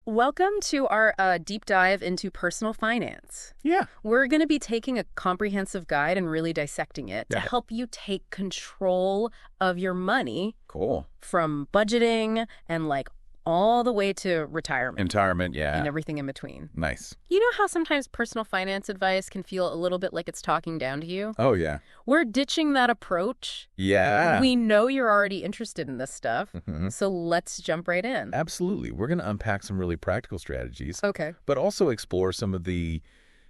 Welcome to our deep dive into personal finance. Yeah. We're going to be taking a comprehensive guide and really dissecting it to help you take control of your money. Cool. From budgeting and all the way to retirement. Yeah. And everything in between. Nice. You know how sometimes personal finance advice can feel a little bit like it's talking down to you? Oh, yeah. We're ditching that approach. Yeah. We know you're already interested in this stuff, so let's jump right in. Absolutely. We're going to unpack some really practical strategies. Okay. But also explore some of the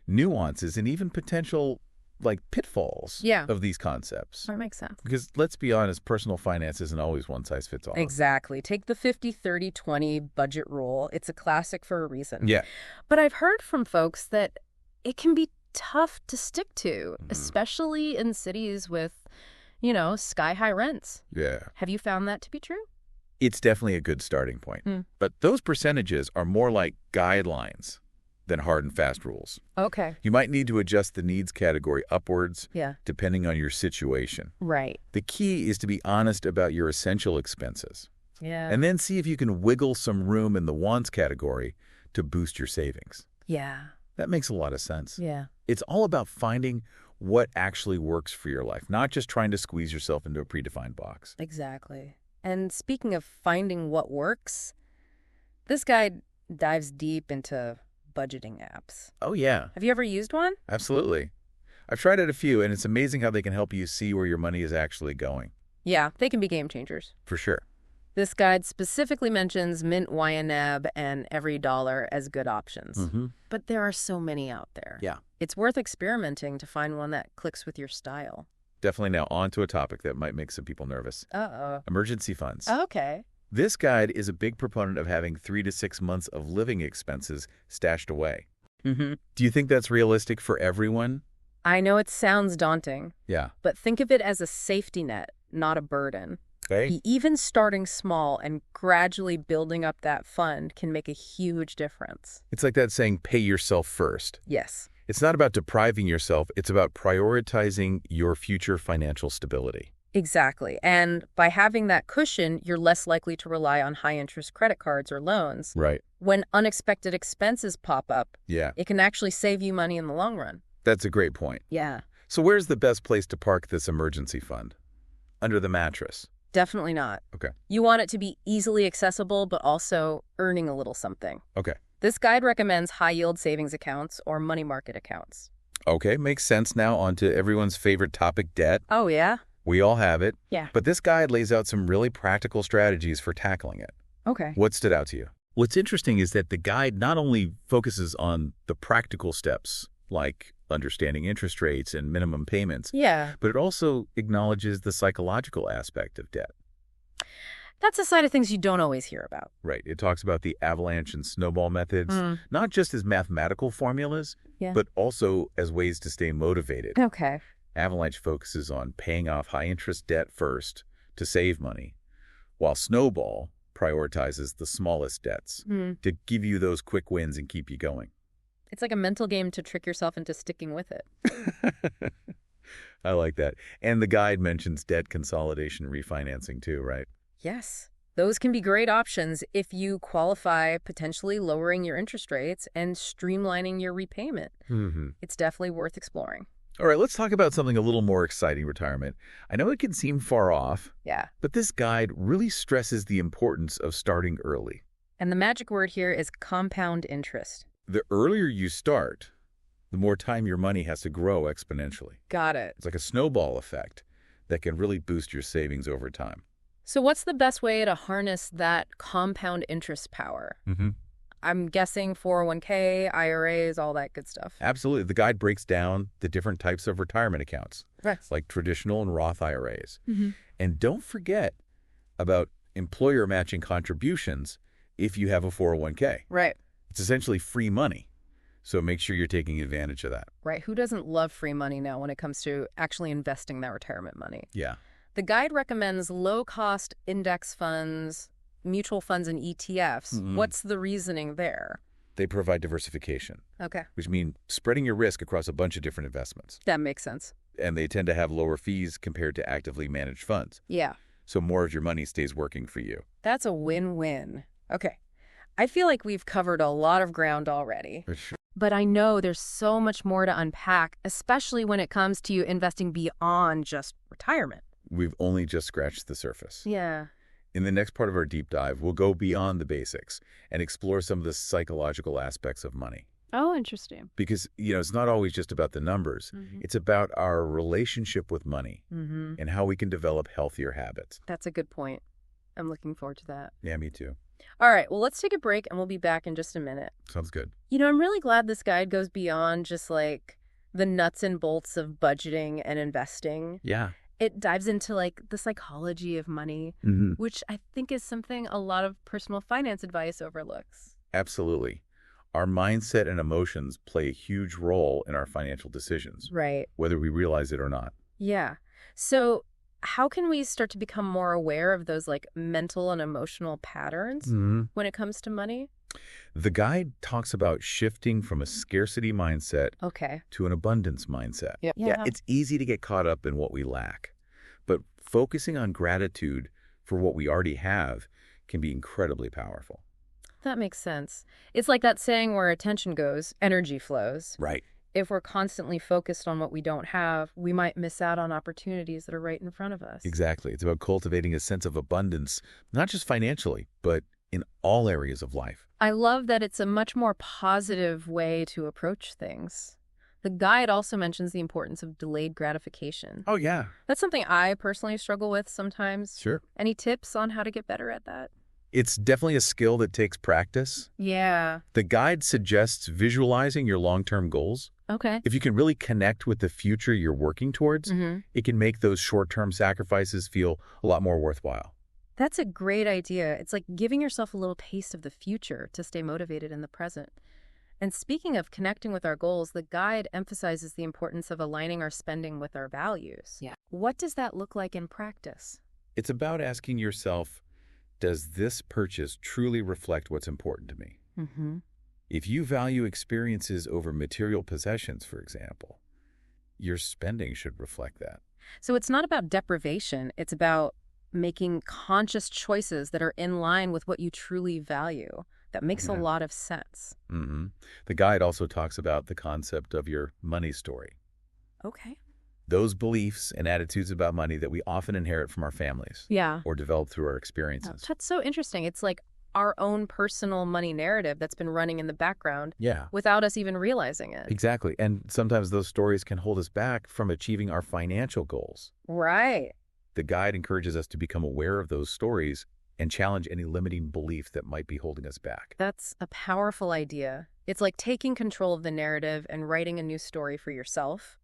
nuances and even potential pitfalls of these concepts. That makes sense. Because let's be honest, personal finance isn't always one size fits all. Exactly. Take the 50-30-20 budget rule. It's a classic for a reason. Yeah. But I've heard from folks that it can be tough to stick to, especially in cities with, sky-high rents. Yeah. Have you found that to be true? It's definitely a good starting point. But those percentages are more like guidelines than hard and fast rules. Okay. You might need to adjust the needs category upwards depending on your situation. Right. The key is to be honest about your essential expenses. Yeah. And then see if you can wiggle some room in the wants category to boost your savings. Yeah. That makes a lot of sense. Yeah. It's all about finding what actually works for your life, not just trying to squeeze yourself into a predefined box. Exactly. And speaking of finding what works, this guide dives deep into budgeting apps. Oh, yeah. Have you ever used one? Absolutely. I've tried out a few, and it's amazing how they can help you see where your money is actually going. Yeah, they can be game changers. For sure. This guide specifically mentions Mint, YNAB, and Every Dollar as good options. But there are so many out there. Yeah. It's worth experimenting to find one that clicks with your style. Definitely now on to a topic that might make some people nervous. Uh-oh. Emergency funds. Okay. This guide is a big proponent of having 3 to 6 months of living expenses stashed away. Do you think that's realistic for everyone? I know it sounds daunting. Yeah. But think of it as a safety net, not a burden. Okay. Even starting small and gradually building up that fund can make a huge difference. It's like that saying, pay yourself first. Yes. It's not about depriving yourself. It's about prioritizing your future financial stability. Exactly. And by having that cushion, you're less likely to rely on high-interest credit cards or loans. Right. When unexpected expenses pop up, Yeah. it can actually save you money in the long run. That's a great point. Yeah. So where's the best place to park this emergency fund? Under the mattress. Definitely not. Okay. You want it to be easily accessible, but also earning a little something. Okay. This guide recommends high-yield savings accounts or money market accounts. Okay, makes sense now. On to everyone's favorite topic, debt. Oh, yeah? We all have it. Yeah. But this guide lays out some really practical strategies for tackling it. Okay. What stood out to you? What's interesting is that the guide not only focuses on the practical steps, like understanding interest rates and minimum payments, Yeah. but it also acknowledges the psychological aspect of debt. That's a side of things you don't always hear about. Right. It talks about the avalanche and snowball methods, not just as mathematical formulas, but also as ways to stay motivated. Okay. Avalanche focuses on paying off high-interest debt first to save money, while Snowball prioritizes the smallest debts to give you those quick wins and keep you going. It's like a mental game to trick yourself into sticking with it. I like that. And the guide mentions debt consolidation refinancing too, right? Yes. Those can be great options if you qualify, potentially lowering your interest rates and streamlining your repayment. It's definitely worth exploring. All right, let's talk about something a little more exciting, retirement. I know it can seem far off, but this guide really stresses the importance of starting early. And the magic word here is compound interest. The earlier you start, the more time your money has to grow exponentially. Got it. It's like a snowball effect that can really boost your savings over time. So what's the best way to harness that compound interest power? I'm guessing 401k, IRAs, all that good stuff. Absolutely. The guide breaks down the different types of retirement accounts, like traditional and Roth IRAs. And don't forget about employer matching contributions if you have a 401k. Right. It's essentially free money. So make sure you're taking advantage of that. Right. Who doesn't love free money now when it comes to actually investing that retirement money? Yeah. The guide recommends low-cost index funds, mutual funds, and ETFs. What's the reasoning there? They provide diversification. Okay. Which means spreading your risk across a bunch of different investments. That makes sense. And they tend to have lower fees compared to actively managed funds. Yeah. So more of your money stays working for you. That's a win-win. Okay. I feel like we've covered a lot of ground already. For sure. But I know there's so much more to unpack, especially when it comes to investing beyond just retirement. We've only just scratched the surface. Yeah. In the next part of our deep dive, we'll go beyond the basics and explore some of the psychological aspects of money. Oh, interesting. Because, it's not always just about the numbers. Mm-hmm. It's about our relationship with money and how we can develop healthier habits. That's a good point. I'm looking forward to that. Yeah, me too. All right, well, let's take a break and we'll be back in just a minute. Sounds good. I'm really glad this guide goes beyond just like the nuts and bolts of budgeting and investing. Yeah. It dives into like the psychology of money, which I think is something a lot of personal finance advice overlooks. Absolutely. Our mindset and emotions play a huge role in our financial decisions. Right. Whether we realize it or not. Yeah. So how can we start to become more aware of those like mental and emotional patterns when it comes to money? The guide talks about shifting from a scarcity mindset to an abundance mindset. Yeah. Yeah, it's easy to get caught up in what we lack, but focusing on gratitude for what we already have can be incredibly powerful. That makes sense. It's like that saying where attention goes, energy flows. Right. If we're constantly focused on what we don't have, we might miss out on opportunities that are right in front of us. Exactly. It's about cultivating a sense of abundance, not just financially, but in all areas of life. I love that it's a much more positive way to approach things. The guide also mentions the importance of delayed gratification. Oh, yeah. That's something I personally struggle with sometimes. Sure. Any tips on how to get better at that? It's definitely a skill that takes practice. Yeah. The guide suggests visualizing your long-term goals. Okay. If you can really connect with the future you're working towards, it can make those short-term sacrifices feel a lot more worthwhile. That's a great idea. It's like giving yourself a little taste of the future to stay motivated in the present. And speaking of connecting with our goals, the guide emphasizes the importance of aligning our spending with our values. Yeah. What does that look like in practice? It's about asking yourself, does this purchase truly reflect what's important to me? If you value experiences over material possessions, for example, your spending should reflect that. So it's not about deprivation. It's about making conscious choices that are in line with what you truly value. That makes a lot of sense. The guide also talks about the concept of your money story. Okay. Those beliefs and attitudes about money that we often inherit from our families. Yeah. Or develop through our experiences. That's so interesting. It's like our own personal money narrative that's been running in the background without us even realizing it. Exactly. And sometimes those stories can hold us back from achieving our financial goals. Right. The guide encourages us to become aware of those stories and challenge any limiting belief that might be holding us back. That's a powerful idea. It's like taking control of the narrative and writing a new story for yourself.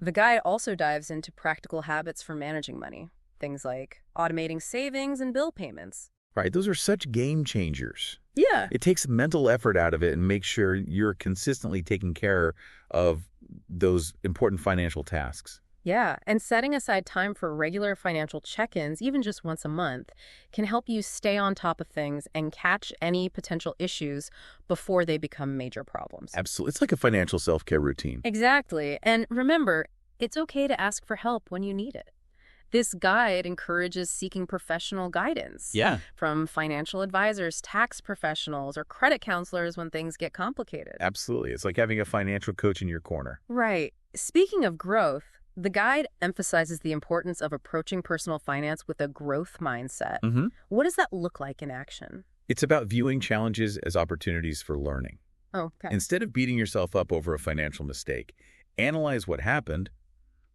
The guide also dives into practical habits for managing money. Things like automating savings and bill payments. Right. Those are such game changers. Yeah. It takes mental effort out of it and makes sure you're consistently taking care of those important financial tasks. Yeah, and setting aside time for regular financial check-ins, even just once a month, can help you stay on top of things and catch any potential issues before they become major problems. Absolutely. It's like a financial self-care routine. Exactly. And remember, it's okay to ask for help when you need it. This guide encourages seeking professional guidance from financial advisors, tax professionals, or credit counselors when things get complicated. Absolutely. It's like having a financial coach in your corner. Right. Speaking of growth, the guide emphasizes the importance of approaching personal finance with a growth mindset. What does that look like in action? It's about viewing challenges as opportunities for learning. Oh, okay. Instead of beating yourself up over a financial mistake, analyze what happened,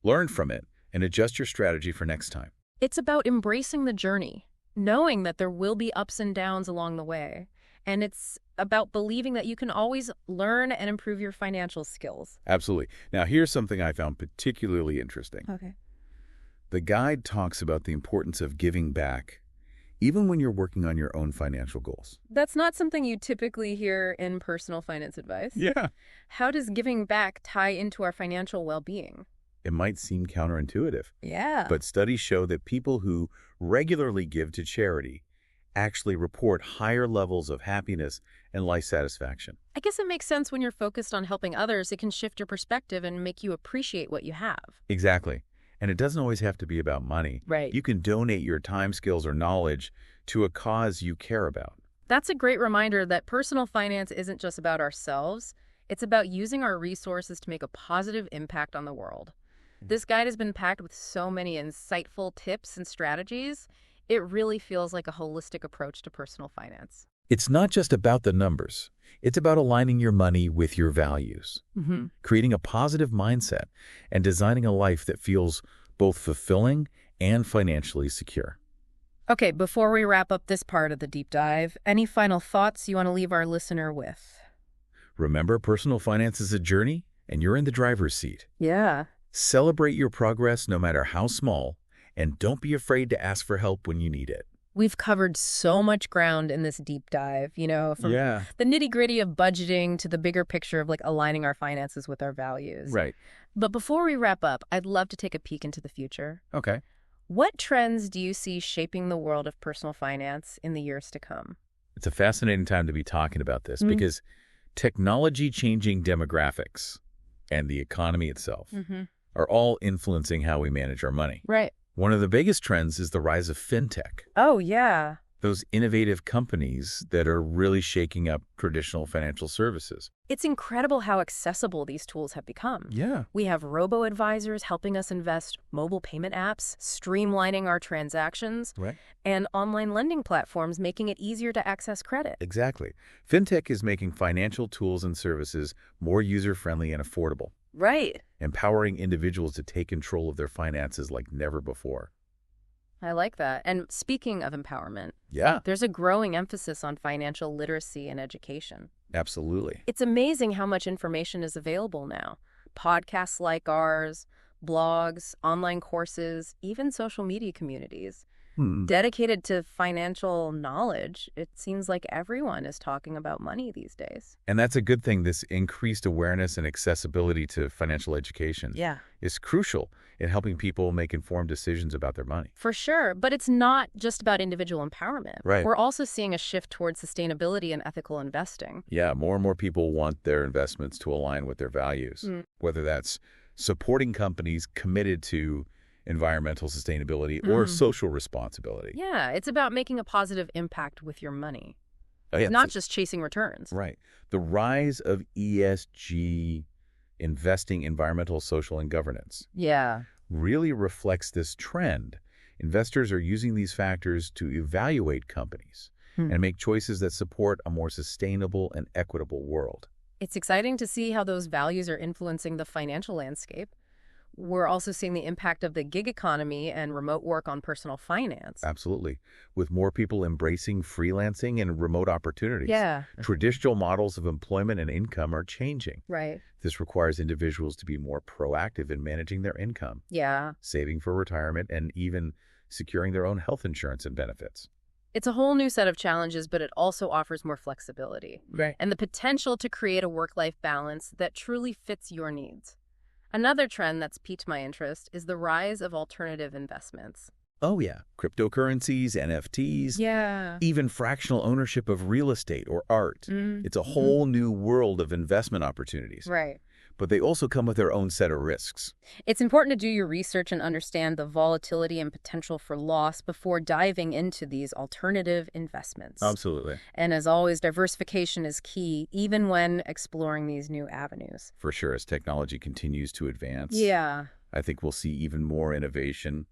learn from it, and adjust your strategy for next time. It's about embracing the journey, knowing that there will be ups and downs along the way. And it's about believing that you can always learn and improve your financial skills. Absolutely. Now, here's something I found particularly interesting. Okay. The guide talks about the importance of giving back, even when you're working on your own financial goals. That's not something you typically hear in personal finance advice. Yeah. How does giving back tie into our financial well-being? It might seem counterintuitive. Yeah. But studies show that people who regularly give to charity actually report higher levels of happiness and life satisfaction. I guess it makes sense when you're focused on helping others. It can shift your perspective and make you appreciate what you have. Exactly. And it doesn't always have to be about money. Right. You can donate your time, skills, or knowledge to a cause you care about. That's a great reminder that personal finance isn't just about ourselves. It's about using our resources to make a positive impact on the world. This guide has been packed with so many insightful tips and strategies. It really feels like a holistic approach to personal finance. It's not just about the numbers. It's about aligning your money with your values, creating a positive mindset, and designing a life that feels both fulfilling and financially secure. Okay, before we wrap up this part of the deep dive, any final thoughts you want to leave our listener with? Remember, personal finance is a journey, and you're in the driver's seat. Yeah. Celebrate your progress no matter how small, and don't be afraid to ask for help when you need it. We've covered so much ground in this deep dive, from the nitty-gritty of budgeting to the bigger picture of aligning our finances with our values. Right. But before we wrap up, I'd love to take a peek into the future. Okay. What trends do you see shaping the world of personal finance in the years to come? It's a fascinating time to be talking about this because technology changing demographics and the economy itself are all influencing how we manage our money. Right. One of the biggest trends is the rise of fintech. Oh, yeah. Those innovative companies that are really shaking up traditional financial services. It's incredible how accessible these tools have become. Yeah. We have robo-advisors helping us invest, mobile payment apps, streamlining our transactions, and online lending platforms making it easier to access credit. Exactly. Fintech is making financial tools and services more user-friendly and affordable. Right. Empowering individuals to take control of their finances like never before. I like that. And speaking of empowerment, there's a growing emphasis on financial literacy and education. Absolutely. It's amazing how much information is available now. Podcasts like ours, blogs, online courses, even social media communities. Dedicated to financial knowledge, it seems like everyone is talking about money these days. And that's a good thing. This increased awareness and accessibility to financial education is crucial in helping people make informed decisions about their money. For sure, but it's not just about individual empowerment. Right. We're also seeing a shift towards sustainability and ethical investing. Yeah, more and more people want their investments to align with their values, whether that's supporting companies committed to environmental sustainability or social responsibility. Yeah, it's about making a positive impact with your money. It's not just chasing returns. Right. The rise of ESG, investing, environmental, social, and governance, really reflects this trend. Investors are using these factors to evaluate companies and make choices that support a more sustainable and equitable world. It's exciting to see how those values are influencing the financial landscape. We're also seeing the impact of the gig economy and remote work on personal finance. Absolutely. With more people embracing freelancing and remote opportunities, traditional models of employment and income are changing. Right. This requires individuals to be more proactive in managing their income, saving for retirement, and even securing their own health insurance and benefits. It's a whole new set of challenges, but it also offers more flexibility and the potential to create a work-life balance that truly fits your needs. Another trend that's piqued my interest is the rise of alternative investments. Oh, yeah. Cryptocurrencies, NFTs, even fractional ownership of real estate or art. It's a whole new world of investment opportunities. Right. But they also come with their own set of risks. It's important to do your research and understand the volatility and potential for loss before diving into these alternative investments. Absolutely. And as always, diversification is key, even when exploring these new avenues. For sure, as technology continues to advance. I think we'll see even more innovation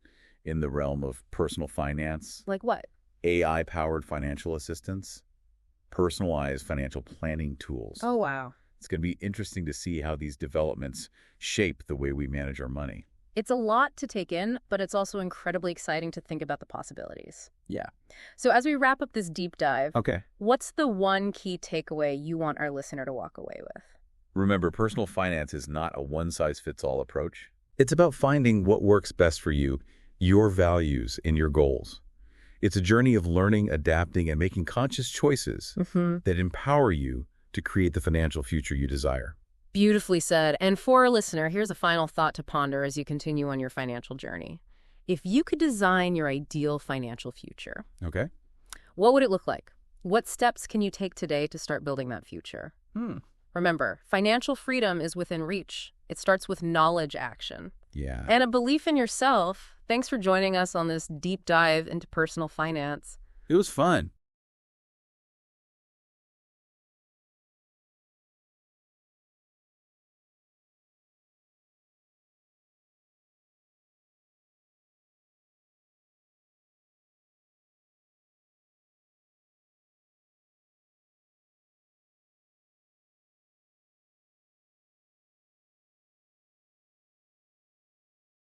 in the realm of personal finance. Like what? AI-powered financial assistance, personalized financial planning tools. Oh, wow. It's going to be interesting to see how these developments shape the way we manage our money. It's a lot to take in, but it's also incredibly exciting to think about the possibilities. Yeah. So as we wrap up this deep dive, okay, what's the one key takeaway you want our listener to walk away with? Remember, personal finance is not a one-size-fits-all approach. It's about finding what works best for you, your values, and your goals. It's a journey of learning, adapting, and making conscious choices that empower you to create the financial future you desire. Beautifully said. And for our listener, here's a final thought to ponder as you continue on your financial journey. If you could design your ideal financial future, What would it look like? What steps can you take today to start building that future? Remember, financial freedom is within reach. It starts with knowledge action. Yeah. And a belief in yourself. Thanks for joining us on this deep dive into personal finance. It was fun.